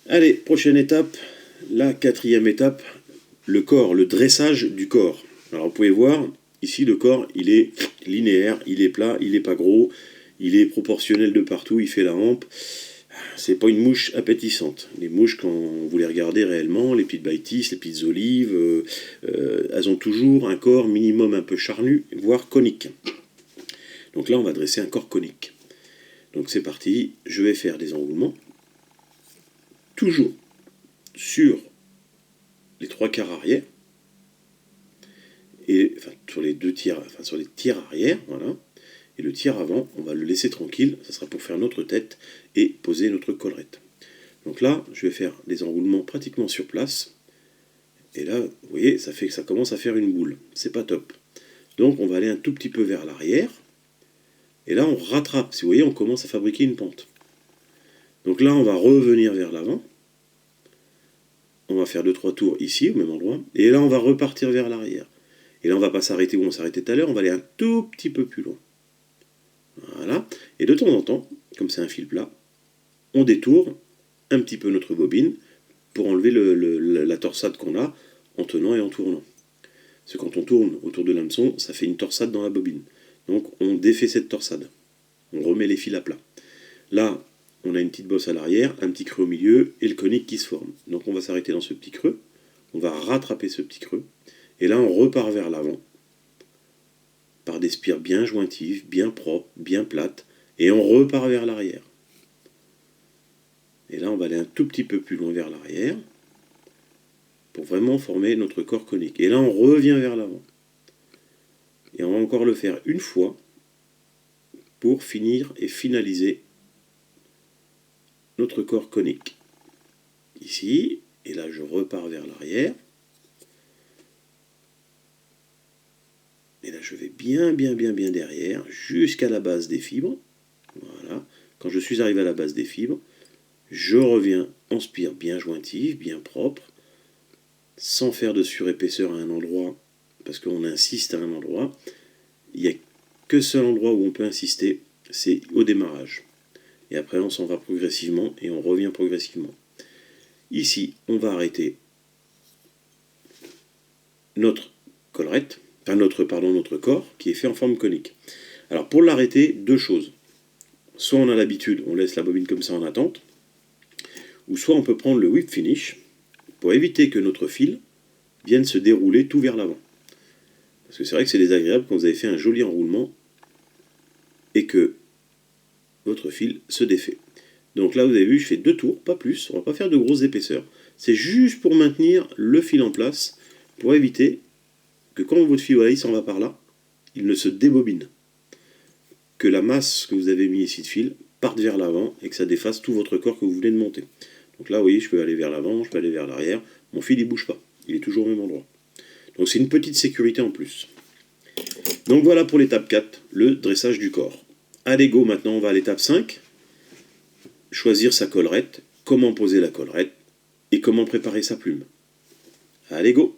Allez, prochaine étape, la quatrième étape, le corps, le dressage du corps. Alors vous pouvez voir, ici le corps, il est linéaire, il est plat, il n'est pas gros, il est proportionnel de partout, il fait la hampe. C'est pas une mouche appétissante. Les mouches, quand vous les regardez réellement, les petites baitis, les petites olives, elles ont toujours un corps minimum un peu charnu, voire conique. Donc là, on va dresser un corps conique. Donc c'est parti, je vais faire des enroulements, toujours sur les trois quarts arrière, et enfin sur les deux tiers, enfin sur les tiers arrière, voilà. Et le tiers avant, on va le laisser tranquille, ça sera pour faire notre tête et poser notre collerette. Donc là, je vais faire des enroulements pratiquement sur place. Et là, vous voyez, ça fait que ça commence à faire une boule. C'est pas top. Donc on va aller un tout petit peu vers l'arrière. Et là, on rattrape. Si vous voyez, on commence à fabriquer une pente. Donc là, on va revenir vers l'avant. On va faire 2-3 tours ici, au même endroit. Et là, on va repartir vers l'arrière. Et là, on ne va pas s'arrêter où on s'arrêtait tout à l'heure. On va aller un tout petit peu plus loin. Voilà. Et de temps en temps, comme c'est un fil plat, on détourne un petit peu notre bobine pour enlever la torsade qu'on a en tenant et en tournant. Parce que quand on tourne autour de l'hameçon, ça fait une torsade dans la bobine. Donc on défait cette torsade. On remet les fils à plat. Là, on a une petite bosse à l'arrière, un petit creux au milieu et le conique qui se forme. Donc on va s'arrêter dans ce petit creux. On va rattraper ce petit creux. Et là, on repart vers l'avant par des spires bien jointives, bien propres, bien plates. Et on repart vers l'arrière. Et là, on va aller un tout petit peu plus loin vers l'arrière pour vraiment former notre corps conique. Et là, on revient vers l'avant. Et on va encore le faire une fois pour finir et finaliser notre corps conique. Ici, et là, je repars vers l'arrière. Et là, je vais bien derrière, jusqu'à la base des fibres. Voilà. Quand je suis arrivé à la base des fibres, je reviens en spire bien jointive, bien propre, sans faire de surépaisseur à un endroit, parce qu'on insiste à un endroit. Il n'y a que seul endroit où on peut insister, c'est au démarrage. Et après, on s'en va progressivement et on revient progressivement. Ici, on va arrêter notre collerette, enfin notre corps, qui est fait en forme conique. Alors, pour l'arrêter, deux choses. Soit on a l'habitude, on laisse la bobine comme ça en attente, ou soit on peut prendre le whip finish pour éviter que notre fil vienne se dérouler tout vers l'avant. Parce que c'est vrai que c'est désagréable quand vous avez fait un joli enroulement et que votre fil se défait. Donc là, vous avez vu, je fais 2 tours, pas plus. On va pas faire de grosses épaisseurs. C'est juste pour maintenir le fil en place, pour éviter que quand votre fil il s'en va par là, il ne se débobine. Que la masse que vous avez mis ici de fil parte vers l'avant et que ça défasse tout votre corps que vous venez de monter. Donc là, vous voyez, je peux aller vers l'avant, je peux aller vers l'arrière. Mon fil, il bouge pas. Il est toujours au même endroit. Donc c'est une petite sécurité en plus. Donc voilà pour l'étape 4, le dressage du corps. Allez go, maintenant on va à l'étape 5. Choisir sa collerette, comment poser la collerette et comment préparer sa plume. Allez go!